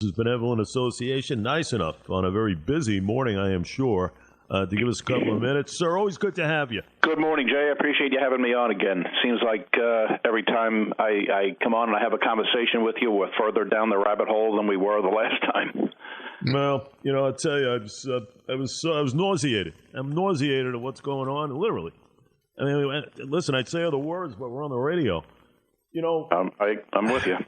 Benevolent Association, nice enough on a very busy morning, I am sure, to give us a couple of minutes. Sir, always good to have you. Good morning, Jay. I appreciate you having me on again. Seems like every time I come on and I have a conversation with you, we're further down the rabbit hole than we were the last time. Well, I'll tell you, I was nauseated. I'm nauseated at what's going on, literally. I mean, listen, I'd say other words, but we're on the radio. I'm with you.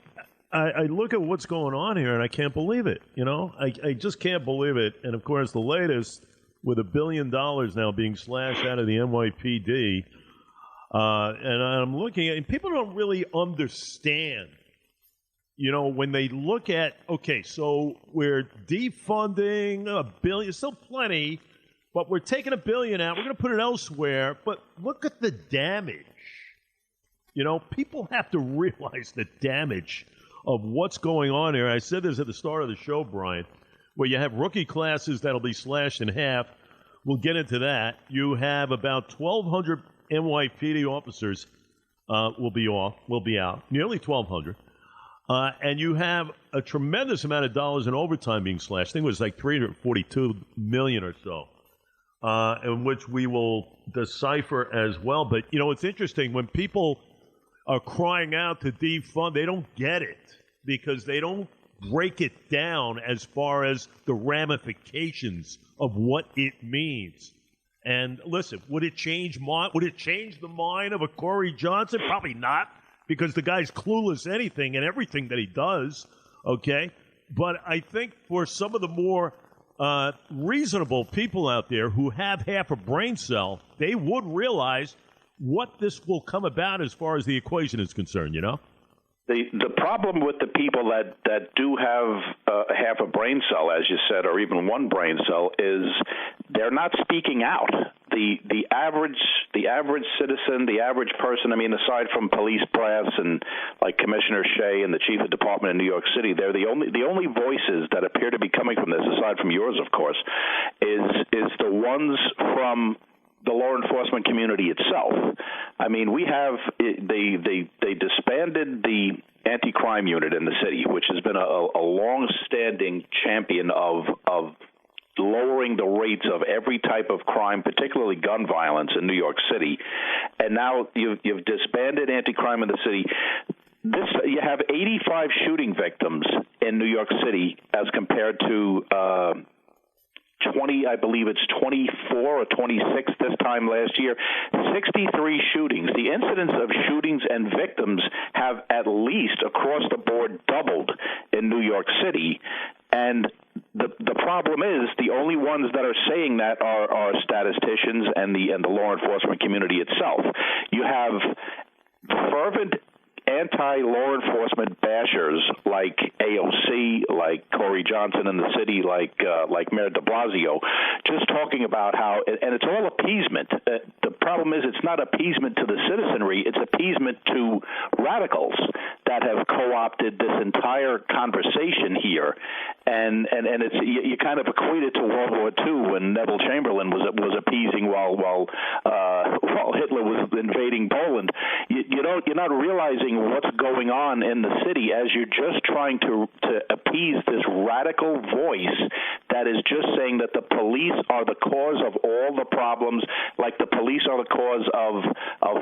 I look at what's going on here, and I can't believe it. I just can't believe it. And, of course, the latest, with $1 billion now being slashed out of the NYPD, and I'm looking at it, and people don't really understand, when they look at, okay, so we're defunding $1 billion, still plenty, but we're taking $1 billion out, we're going to put it elsewhere, but look at the damage. People have to realize the damage of what's going on here. I said this at the start of the show, Brian, where you have rookie classes that'll be slashed in half. We'll get into that. You have about 1,200 NYPD officers will be out, nearly 1,200. And you have a tremendous amount of dollars in overtime being slashed. I think it was like $342 million or so, in which we will decipher as well. But, it's interesting when people are crying out to defund, they don't get it because they don't break it down as far as the ramifications of what it means. And listen, would it change the mind of a Corey Johnson? Probably not, because the guy's clueless anything and everything that he does, okay? But I think for some of the more reasonable people out there who have half a brain cell, they would realize what this will come about as far as the equation is concerned, The problem with the people that do have half a brain cell, as you said, or even one brain cell, is they're not speaking out. The average citizen, the average person, I mean, aside from police brass and like Commissioner Shea and the chief of department in New York City, they're the only voices that appear to be coming from this, aside from yours, of course, is the ones from the law enforcement community itself. I mean, we have they disbanded the anti-crime unit in the city, which has been a long-standing champion of lowering the rates of every type of crime, particularly gun violence in New York City. And now you've disbanded anti-crime in the city. You have 85 shooting victims in New York City as compared to 20, I believe it's 24 or 26 this time last year, 63 shootings. The incidence of shootings and victims have at least across the board doubled in New York City. And the problem is the only ones that are saying that are statisticians and the law enforcement community itself. You have fervent anti-law enforcement bashers like AOC, like Corey Johnson in the city, like Mayor de Blasio, just talking about how, and it's all appeasement. The problem is it's not appeasement to the citizenry, it's appeasement to radicals that have co-opted this entire conversation here. And it's you kind of equate it to World War II when Neville Chamberlain was appeasing while Hitler was invading Poland. You're not realizing what's going on in the city as you're just trying to appease this radical voice that is just saying that the police are the cause of all the problems, like the police are the cause of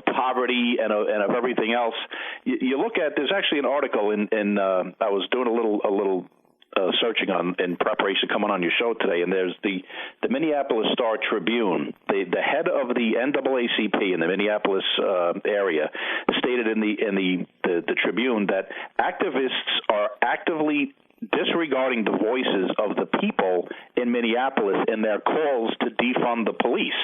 poverty and of everything else. You look at, there's actually an article in I was doing a little searching in preparation coming on your show today, and there's the Minneapolis Star-Tribune. The head of the NAACP in the Minneapolis area stated in the Tribune that activists are actively disregarding the voices of the people in Minneapolis in their calls to defund the police.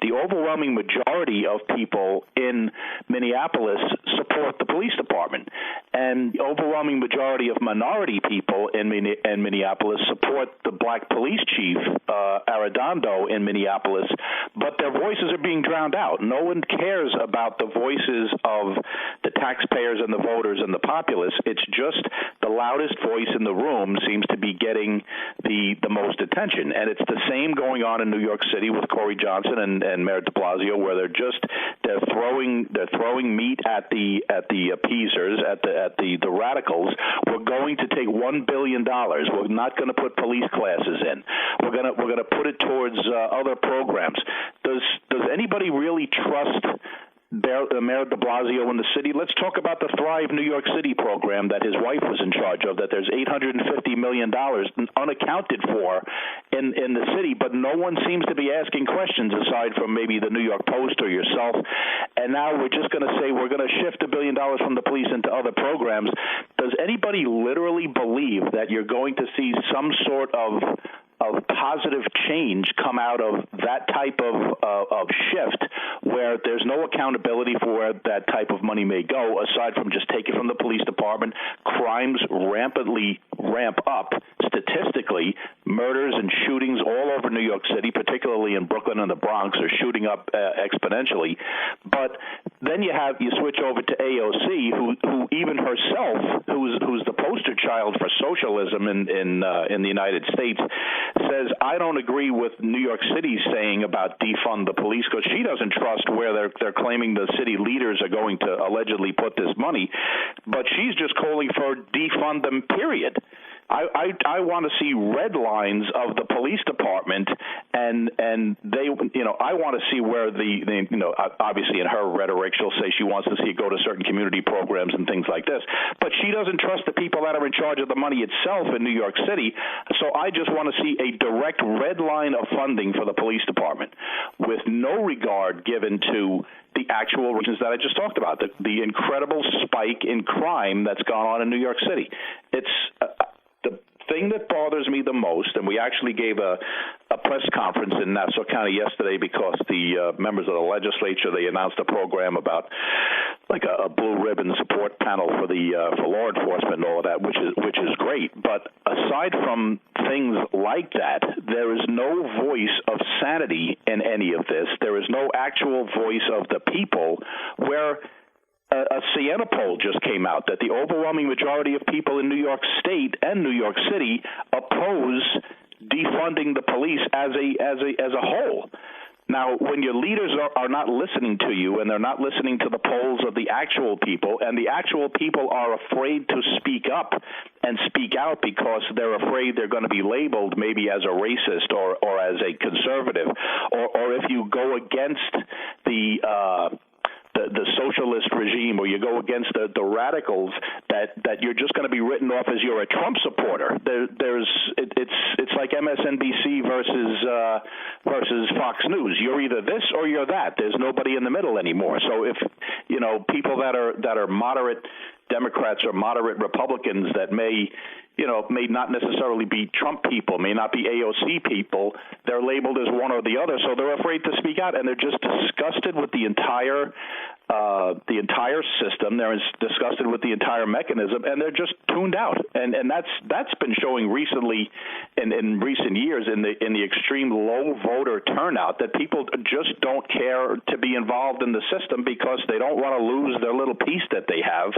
The overwhelming majority of people in Minneapolis support the police department, and the overwhelming majority of minority people in Minneapolis support the black police chief, Arredondo, in Minneapolis, but their voices are being drowned out. No one cares about the voices of the taxpayers and the voters and the populace. It's just the loudest voice in the room seems to be getting the most attention. And it's the same going on in New York City with Corey Johnson and Mayor de Blasio, where they're throwing meat at the appeasers, at the radicals, we're going to take $1 billion. We're not going to put police classes in. We're going to put it towards other programs. Does anybody really trust Mayor de Blasio in the city? Let's talk about the Thrive New York City program that his wife was in charge of, that there's $850 million unaccounted for in the city, but no one seems to be asking questions aside from maybe the New York Post or yourself. And now we're just going to say we're going to shift $1 billion from the police into other programs. Does anybody literally believe that you're going to see some sort of positive change come out of that type of shift, where there's no accountability for where that type of money may go, aside from just taking from the police department? Crimes rampantly ramp up statistically. Murders and shootings all over New York City, particularly in Brooklyn and the Bronx, are shooting up exponentially. But then you switch over to AOC, who even herself, who's the poster child for socialism in the United States, says, I don't agree with New York City saying about defund the police, because she doesn't trust where they're claiming the city leaders are going to allegedly put this money. But she's just calling for defund them, period. I want to see red lines of the police department, and they, I want to see where obviously in her rhetoric she'll say she wants to see it go to certain community programs and things like this, but she doesn't trust the people that are in charge of the money itself in New York City. So I just want to see a direct red line of funding for the police department, with no regard given to the actual reasons that I just talked about, the incredible spike in crime that's gone on in New York City. It's the thing that bothers me the most, and we actually gave a press conference in Nassau County yesterday because the members of the legislature, they announced a program about like a blue ribbon support panel for law enforcement and all of that, which is great. But aside from things like that, there is no voice of sanity in any of this. There is no actual voice of the people, where a Siena poll just came out that the overwhelming majority of people in New York State and New York City oppose defunding the police as a whole. Now, when your leaders are not listening to you, and they're not listening to the polls of the actual people, and the actual people are afraid to speak up and speak out because they're afraid they're going to be labeled maybe as a racist or as a conservative, or if you go against the socialist regime, or you go against the radicals, that you're just going to be written off as you're a Trump supporter. It's like MSNBC versus Fox News. You're either this or you're that. There's nobody in the middle anymore. So if people that are moderate Democrats or moderate Republicans that may not necessarily be Trump people, may not be AOC people, they're labeled as one or the other, so they're afraid to speak out, and they're just disgusted with the entire system. They're disgusted with the entire mechanism, and they're just tuned out. And that's been showing recently in recent years in the extreme low voter turnout, that people just don't care to be involved in the system because they don't want to lose their little piece that they have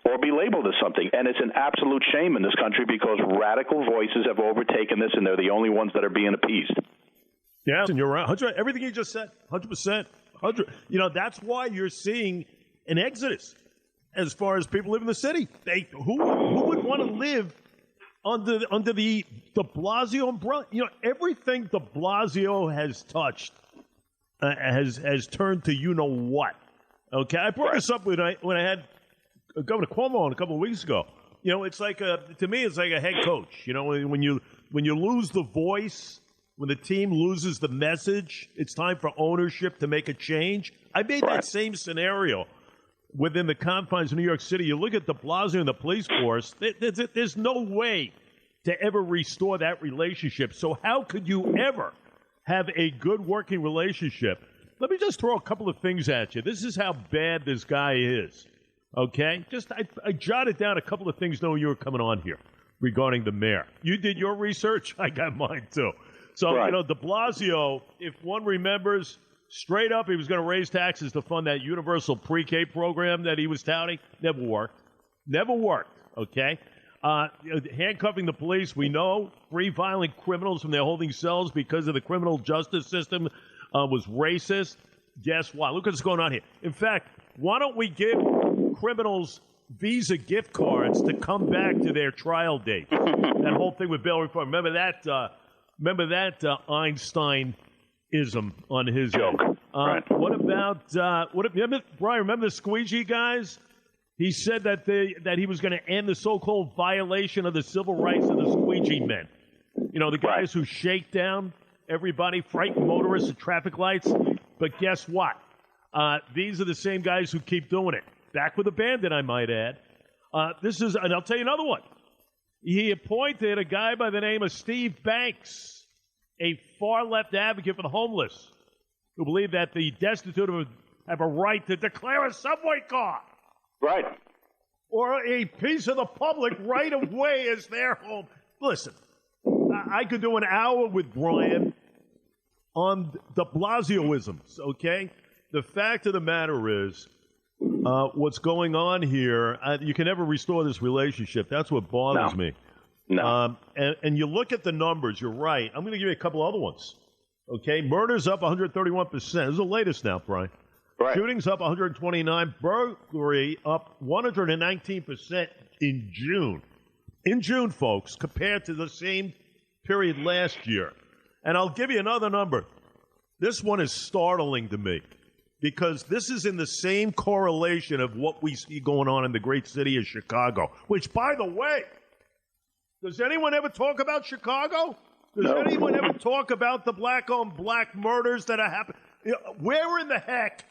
or be labeled as something. And it's an absolute shame in this country, because radical voices have overtaken this, and they're the only ones that are being appeased. Yeah, and you're right. Everything you just said, 100%. That's why you're seeing an exodus as far as people live in the city. Who would want to live under the de Blasio umbrella? Everything de Blasio has touched has turned to what. Okay, I brought this up when I had Governor Cuomo on a couple of weeks ago. It's like to me, it's like a head coach. When you lose the voice, when the team loses the message, it's time for ownership to make a change. I made that same scenario within the confines of New York City. You look at de Blasio and the police force, there's no way to ever restore that relationship. So how could you ever have a good working relationship? Let me just throw a couple of things at you. This is how bad this guy is. Okay? I jotted down a couple of things knowing you were coming on here regarding the mayor. You did your research. I got mine, too. So, de Blasio, if one remembers, straight up he was going to raise taxes to fund that universal pre-K program that he was touting. Never worked, okay? Handcuffing the police, we know, free violent criminals from their holding cells because of the criminal justice system was racist. Guess what? Look what's going on here. In fact, Why don't we give criminals Visa gift cards to come back to their trial date? That whole thing with bail reform. Remember that Einstein-ism on his joke. Right. What about Brian? Remember the squeegee guys? He said that he was going to end the so-called violation of the civil rights of the squeegee men. You know, the guys who shake down everybody, frighten motorists at traffic lights. But guess what? These are the same guys who keep doing it. Back with abandon, I might add. And I'll tell you another one. He appointed a guy by the name of Steve Banks, a far-left advocate for the homeless, who believe that the destitute have a right to declare a subway car. Right. Or a piece of the public right of way as their home. Listen, I could do an hour with Brian on de Blasioisms, okay? The fact of the matter is, what's going on here, you can never restore this relationship. That's what bothers me. No. And you look at the numbers, you're right. I'm going to give you a couple other ones. Okay, murders up 131%. This is the latest now, Brian. Right. Shootings up 129. Burglary up 119% in June. In June, folks, compared to the same period last year. And I'll give you another number. This one is startling to me because this is in the same correlation of what we see going on in the great city of Chicago, which, by the way, does anyone ever talk about Chicago? Does anyone ever talk about the black-on-black murders that are happening? Where in the heck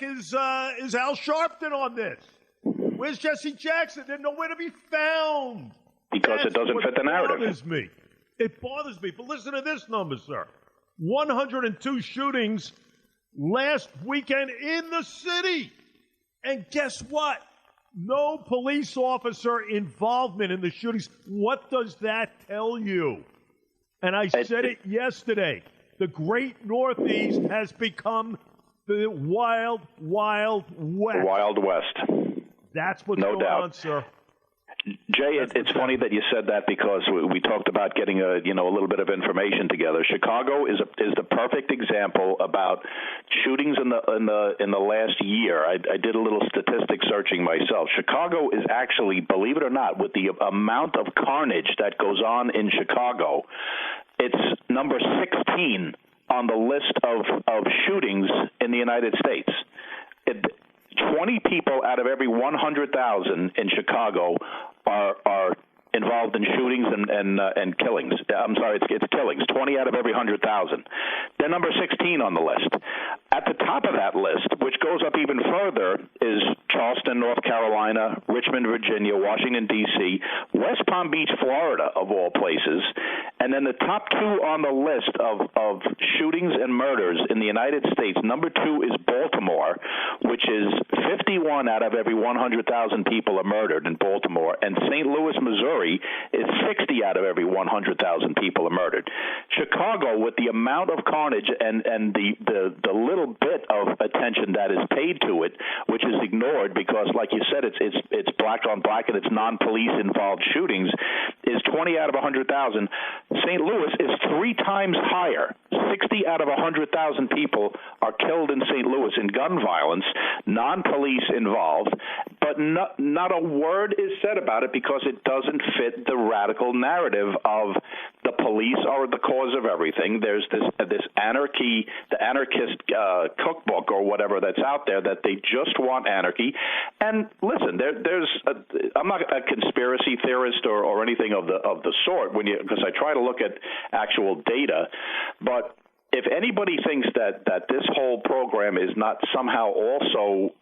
is Al Sharpton on this? Where's Jesse Jackson? They're nowhere to be found. Because it doesn't fit the narrative. It bothers me. But listen to this number, sir. 102 shootings last weekend in the city. And guess what? No police officer involvement in the shootings. What does that tell you? And I said it yesterday. The great Northeast has become the wild, wild west. Wild West. That's what's going on, sir. Jay, it's funny that you said that because we talked about getting a little bit of information together. Chicago is the perfect example about shootings in the last year. I did a little statistic searching myself. Chicago is actually, believe it or not, with the amount of carnage that goes on in Chicago, it's number 16 on the list of shootings in the United States. 20 people out of every 100,000 in Chicago are involved in shootings and killings. I'm sorry, it's killings. 20 out of every 100,000. They're number 16 on the list. At the top of that list, which goes up even further, is Charleston, North Carolina, Richmond, Virginia, Washington, D.C., West Palm Beach, Florida, of all places. And then the top two on the list of shootings and murders in the United States, number 2 is Baltimore, which is 51 out of every 100,000 people are murdered in Baltimore, and St. Louis, Missouri is 60 out of every 100,000 people are murdered. Chicago, with the amount of carnage and the little bit of attention that is paid to it, which is ignored because, like you said, it's black on black and it's non-police involved shootings, is 20 out of 100,000. St. Louis is 3 times higher. 60 out of 100,000 people are killed in St. Louis in gun violence, non-police involved, but not a word is said about it because it doesn't fit the radical narrative of the police are the cause of everything. There's this anarchy, the anarchist cookbook or whatever that's out there that they just want anarchy. And listen, I'm not a conspiracy theorist or anything of the sort because I try to look at actual data, but if anybody thinks that this whole program is not somehow also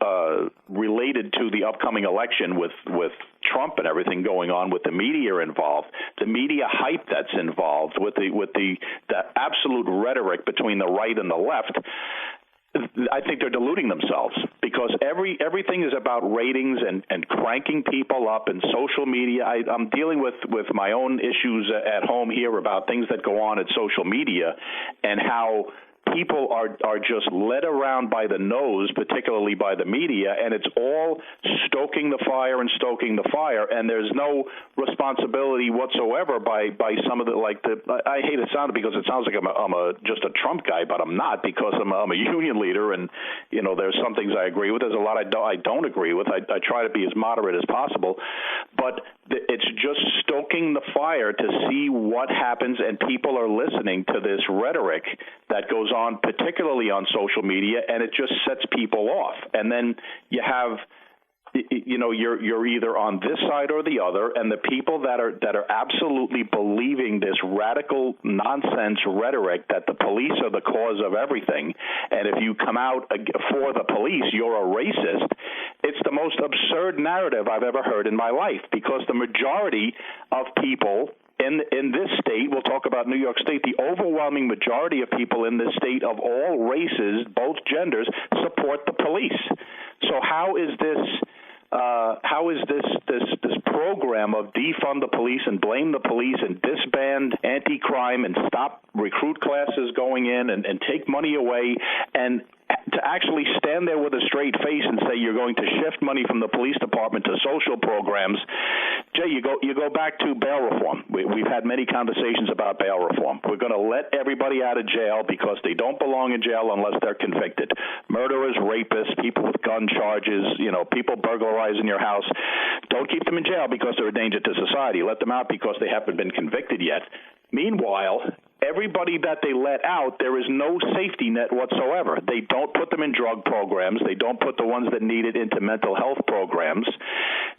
related to the upcoming election with Trump and everything going on, with the media involved, the media hype that's involved, with the absolute rhetoric between the right and the left, I think they're deluding themselves because everything is about ratings and cranking people up and social media. I'm dealing with my own issues at home here about things that go on at social media and how people are just led around by the nose, particularly by the media, and it's all stoking the fire and stoking the fire, and there's no responsibility whatsoever by some of the I hate to sound it because it sounds like I'm just a Trump guy, but I'm not, because I'm a union leader, and there's some things I agree with. There's a lot I don't agree with. I try to be as moderate as possible, but it's just stoking the fire to see what happens, and people are listening to this rhetoric that goes on, particularly on social media, and it just sets people off. And then you have, you're either on this side or the other, and the people that are absolutely believing this radical nonsense rhetoric that the police are the cause of everything, and if you come out for the police, you're a racist. It's the most absurd narrative I've ever heard in my life, because the majority of people in this state, we'll talk about New York State, the overwhelming majority of people in this state of all races, both genders, support the police. So how is this program of defund the police and blame the police and disband anti-crime and stop recruit classes going in and take money away, and to actually stand there with a straight face and say you're going to shift money from the police department to social programs? Jay, you go back to bail reform. We've had many conversations about bail reform. We're going to let everybody out of jail because they don't belong in jail unless they're convicted. Murderers, rapists, people with gun charges, people burglarizing your house. Don't keep them in jail because they're a danger to society. Let them out because they haven't been convicted yet. Meanwhile, everybody that they let out, there is no safety net whatsoever. They don't put them in drug programs. They don't put the ones that need it into mental health programs.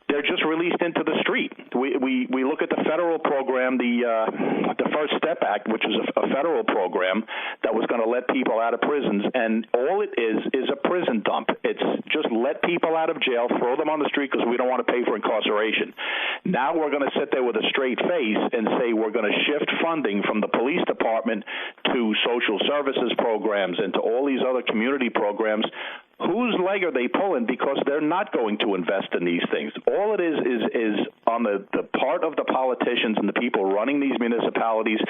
They're just released into the street. We look at the federal program, the First Step Act, which was a federal program that was going to let people out of prisons, and all it is a prison dump. It's just let people out of jail, throw them on the street because we don't want to pay for incarceration. Now we're going to sit there with a straight face and say we're going to shift funding from the police department to social services programs and to all these other community programs. Whose leg are they pulling? Because they're not going to invest in these things. All it is on the part of the politicians and the people running these municipalities.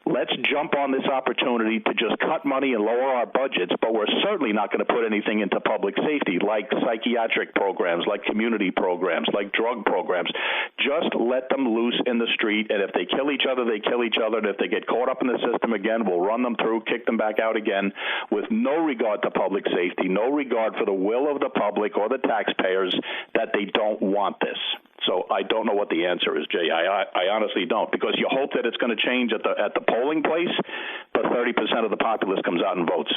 Let's jump on this opportunity to just cut money and lower our budgets, but we're certainly not going to put anything into public safety like psychiatric programs, like community programs, like drug programs. Just let them loose in the street, and if they kill each other, they kill each other, and if they get caught up in the system again, we'll run them through, kick them back out again with no regard to public safety, no regard for the will of the public or the taxpayers that they don't want this. So I don't know what the answer is, Jay. I honestly don't, because you hope that it's going to change at the polling place, but 30% of the populace comes out and votes.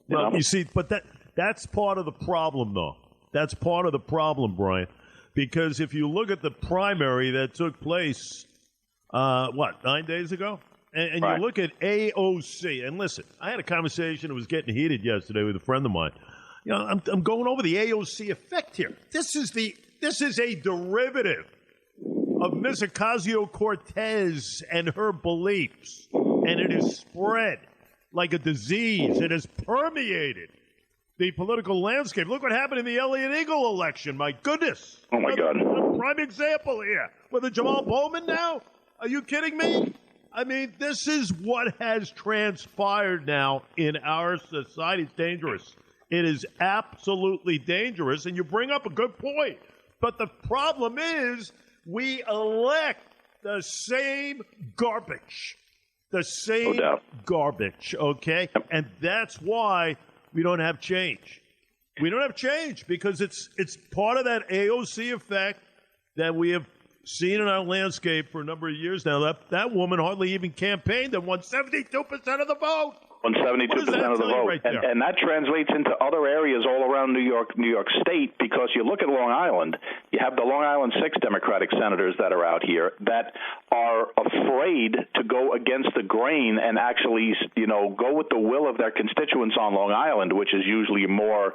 You see, but that's part of the problem, though. That's part of the problem, Brian, because if you look at the primary that took place, 9 days ago? And right. You look at AOC, and listen, I had a conversation that was getting heated yesterday with a friend of mine. I'm going over the AOC effect here. This is a derivative of Ms. Ocasio-Cortez and her beliefs, and it is spread like a disease. It has permeated the political landscape. Look what happened in the Elliott Eagle election. My goodness. Oh, my God. A prime example here. With the Jamal Bowman now? Are you kidding me? I mean, this is what has transpired now in our society. It's dangerous. It is absolutely dangerous, and you bring up a good point. But the problem is we elect the same garbage. The same garbage, okay? And that's why we don't have change. We don't have change because it's part of that AOC effect that we have seen in our landscape for a number of years now. That woman hardly even campaigned and won 72% of the vote. On 72% of the vote, right and that translates into other areas all around New York State, because you look at Long Island, you have the Long Island 6 Democratic senators that are out here that are afraid to go against the grain and actually, go with the will of their constituents on Long Island, which is usually more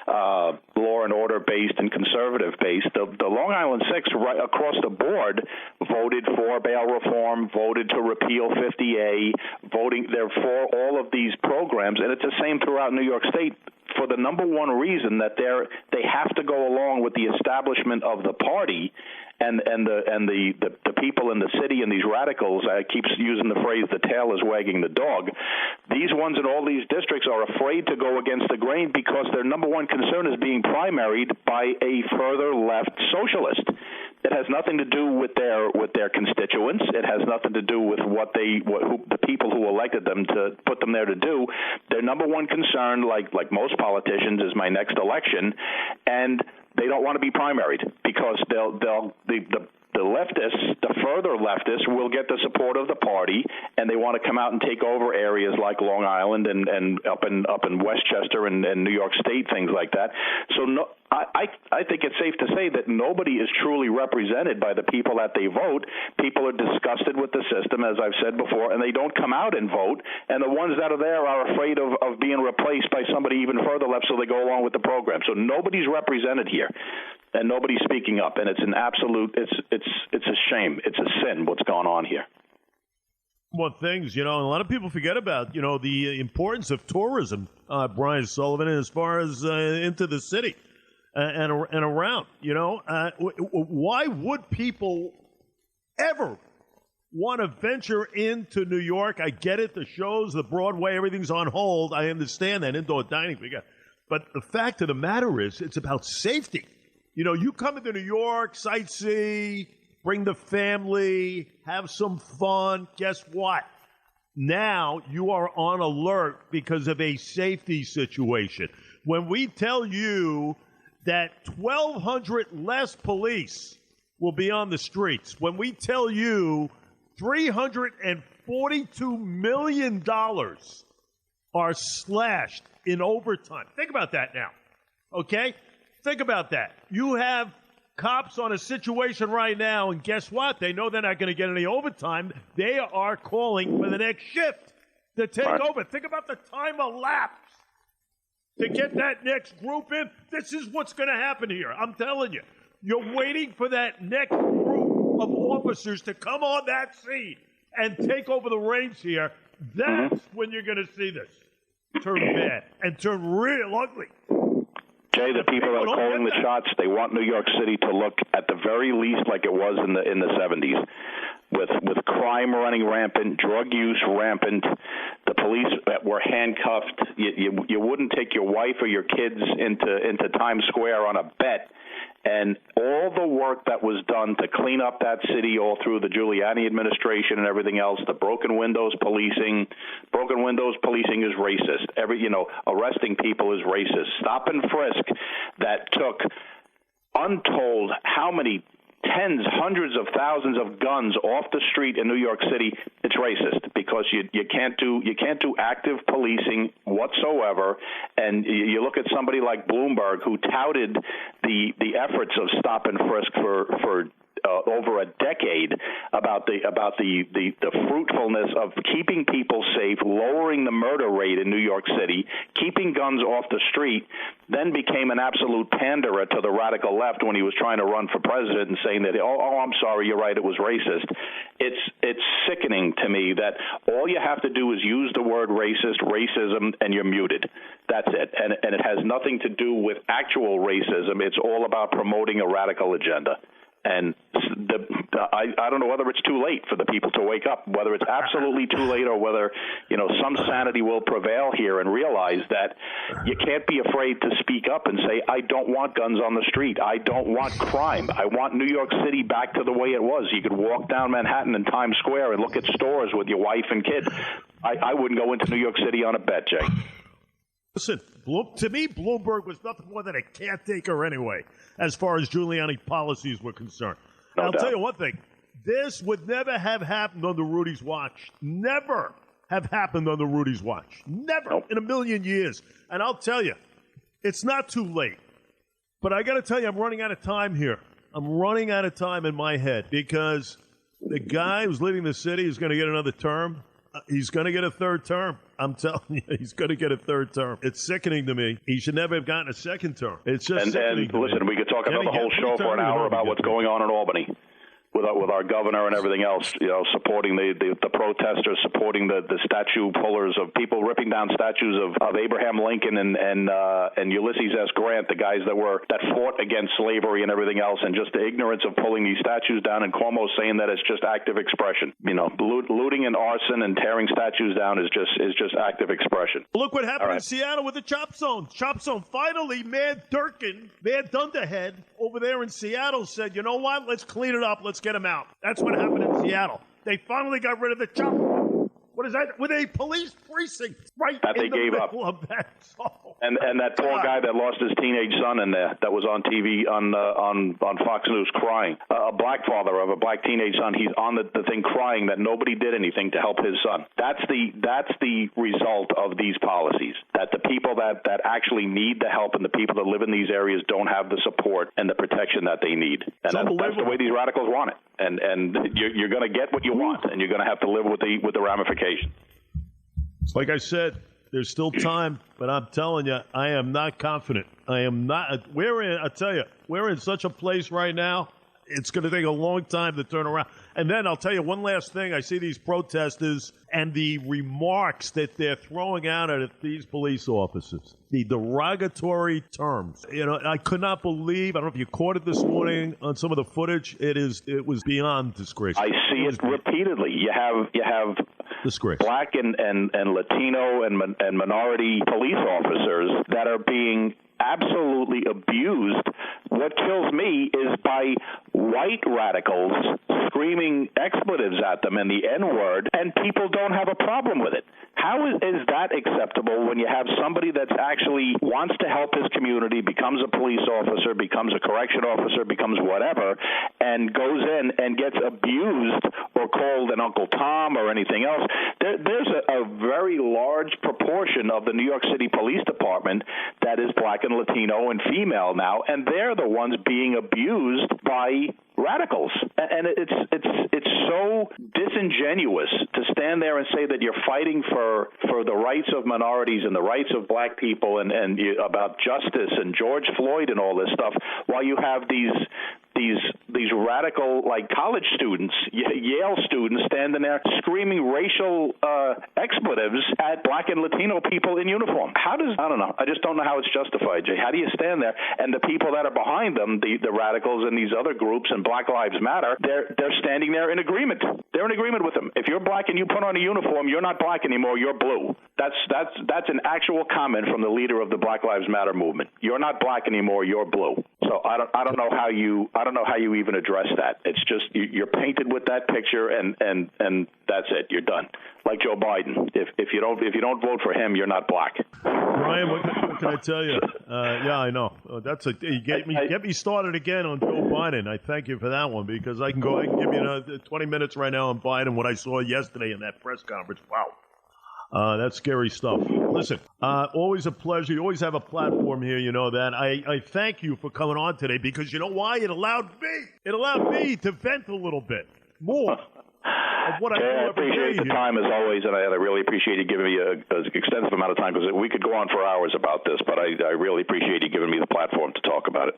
law and order based and conservative based. The Long Island 6 right across the board voted for bail reform, voted to repeal 50A, they're for all of these programs, and it's the same throughout New York State. for the number one reason that they have to go along with the establishment of the party and the people in the city and these radicals. I keep using the phrase "the tail is wagging the dog." These ones in all these districts are afraid to go against the grain because their number one concern is being primaried by a further left socialist. It has nothing to do with their constituents. It has nothing to do with the people who elected them to put them there to do. Their number one concern, like most politicians, is my next election, and they don't want to be primaried because the leftists, the further leftists, will get the support of the party, and they want to come out and take over areas like Long Island and up in Westchester and New York State, things like that. So I think it's safe to say that nobody is truly represented by the people that they vote. People are disgusted with the system, as I've said before, and they don't come out and vote. And the ones that are there are afraid of being replaced by somebody even further left, so they go along with the program. So nobody's represented here, and nobody's speaking up. And it's an absolute, it's a shame. It's a sin what's going on here. One things, a lot of people forget about, the importance of tourism, Brian Sullivan, as far as into the city. And around, why would people ever want to venture into New York? I get it, the shows, the Broadway, everything's on hold. I understand that, indoor dining. But the fact of the matter is, it's about safety. You come into New York, sightsee, bring the family, have some fun. Guess what? Now you are on alert because of a safety situation. When we tell you that 1,200 less police will be on the streets, when we tell you $342 million are slashed in overtime. Think about that now, okay? Think about that. You have cops on a situation right now, and guess what? They know they're not going to get any overtime. They are calling for the next shift to take over. Think about the time elapsed to get that next group in. This is what's going to happen here. I'm telling you. You're waiting for that next group of officers to come on that scene and take over the reins here. That's when you're going to see this turn bad and turn real ugly. Jay, the people that are calling the shots, they want New York City to look at the very least like it was in the 70s. With crime running rampant, drug use rampant, the police were handcuffed. You wouldn't take your wife or your kids into Times Square on a bet. And all the work that was done to clean up that city all through the Giuliani administration and everything else, the broken windows policing is racist. Arresting people is racist. Stop and frisk that took untold how many tens, hundreds of thousands of guns off the street in New York City, it's racist because you can't do active policing whatsoever. And you look at somebody like Bloomberg, who touted the efforts of stop and frisk for over a decade about the fruitfulness of keeping people safe, lowering the murder rate in New York City, keeping guns off the street, then became an absolute panderer to the radical left when he was trying to run for president and saying that, I'm sorry, you're right, it was racist. It's sickening to me that all you have to do is use the word racism, and you're muted. That's it. And it has nothing to do with actual racism. It's all about promoting a radical agenda. And I don't know whether it's too late for the people to wake up, whether it's absolutely too late or whether, some sanity will prevail here and realize that you can't be afraid to speak up and say, I don't want guns on the street. I don't want crime. I want New York City back to the way it was. You could walk down Manhattan and Times Square and look at stores with your wife and kid. I wouldn't go into New York City on a bet, Jay. Listen, to me, Bloomberg was nothing more than a caretaker anyway, as far as Giuliani policies were concerned. No I'll doubt. tell you one thing. This would never have happened under Rudy's watch. Never have happened under Rudy's watch. Never in a million years. And I'll tell you, it's not too late. But I got to tell you, I'm running out of time here. I'm running out of time in my head because the guy who's leading the city is going to get another term. He's going to get a third term. I'm telling you, he's going to get a third term. It's sickening to me. He should never have gotten a second term. It's just sickening to listen, me. we could talk another whole show for an hour about what's going on in Albany. with our governor and everything else, supporting the protesters, supporting the statue pullers of people ripping down statues of Abraham Lincoln and Ulysses S. Grant, the guys that fought against slavery and everything else, and just the ignorance of pulling these statues down, and Cuomo saying that it's just active expression. Looting and arson and tearing statues down is just active expression. Look what happened in Seattle with the Chop Zone. Chop Zone. Finally, Mayor Dunderhead over there in Seattle said, you know what? Let's clean it up. Let's get him out. That's what happened in Seattle. They finally got rid of the Chop. What is that? With a police precinct right that in they gave up. Of that zone. And that poor guy that lost his teenage son in there, that was on TV on Fox News crying. A black father of a black teenage son. He's on the thing crying that nobody did anything to help his son. That's the result of these policies. That the people that actually need the help and the people that live in these areas don't have the support and the protection that they need. And that's the way these radicals want it. And you're going to get what you want, and you're going to have to live with the ramifications. Like I said, there's still time, but I'm telling you, I am not confident. I am not. I tell you, we're in such a place right now. It's going to take a long time to turn around. And then I'll tell you one last thing. I see these protesters and the remarks that they're throwing out at these police officers, the derogatory terms. I could not believe, I don't know if you caught it this morning on some of the footage. It was beyond disgraceful. I see it repeatedly. You have disgrace. Black and Latino and minority police officers that are being absolutely abused. What kills me is by white radicals screaming expletives at them and the N-word, and people don't have a problem with it. How is that acceptable when you have somebody that's actually wants to help his community, becomes a police officer, becomes a correction officer, becomes whatever, and goes in and gets abused or called an Uncle Tom or anything else? There's a very large proportion of the New York City Police Department that is black and Latino and female now, and they're the ones being abused by radicals. And it's so disingenuous to stand there and say that you're fighting for the rights of minorities and the rights of black people and about justice and George Floyd and all this stuff, while you have these radical, like, college students, Yale students, standing there screaming racial expletives at black and Latino people in uniform. I don't know. I just don't know how it's justified, Jay. How do you stand there and the people that are behind them, the radicals and these other groups and Black Lives Matter, they're standing there in agreement. They're in agreement with them. If you're black and you put on a uniform, you're not black anymore, you're blue. That's an actual comment from the leader of the Black Lives Matter movement. You're not black anymore, you're blue. So I don't know how you even address that. It's just you're painted with that picture, and that's it. You're done. Like Joe Biden. If you don't vote for him, you're not black. Ryan, what can I tell you? Yeah, I know. You get me started again on Joe Biden. I thank you for that one, because I can give you 20 minutes right now on Biden. What I saw yesterday in that press conference. Wow. That's scary stuff. Listen, always a pleasure. You always have a platform here, you know that. I thank you for coming on today, because you know why? It allowed me to vent a little bit more of what I do every day. I appreciate the time, as always, and I really appreciate you giving me an extensive amount of time, because we could go on for hours about this, but I really appreciate you giving me the platform to talk about it.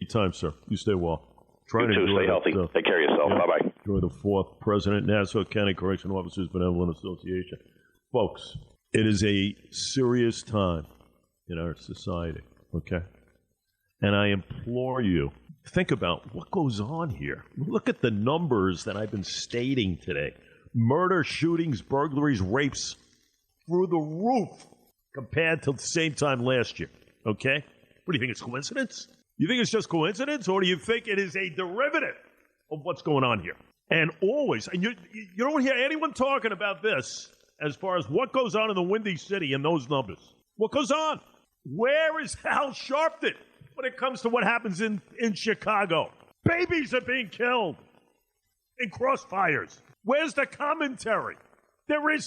Anytime, sir. You stay well. You too. Stay healthy. Take care of yourself. Bye-bye. Enjoy the 4th President, Nassau County Correctional Officers Benevolent Association. Folks, it is a serious time in our society, okay? And I implore you, think about what goes on here. Look at the numbers that I've been stating today. Murder, shootings, burglaries, rapes through the roof compared to the same time last year, okay? What do you think, it's coincidence? You think it's just coincidence, or do you think it is a derivative of what's going on here? And always, and you don't hear anyone talking about this as far as what goes on in the Windy City and those numbers. What goes on? Where is Al Sharpton when it comes to what happens in Chicago? Babies are being killed in crossfires. Where's the commentary? There is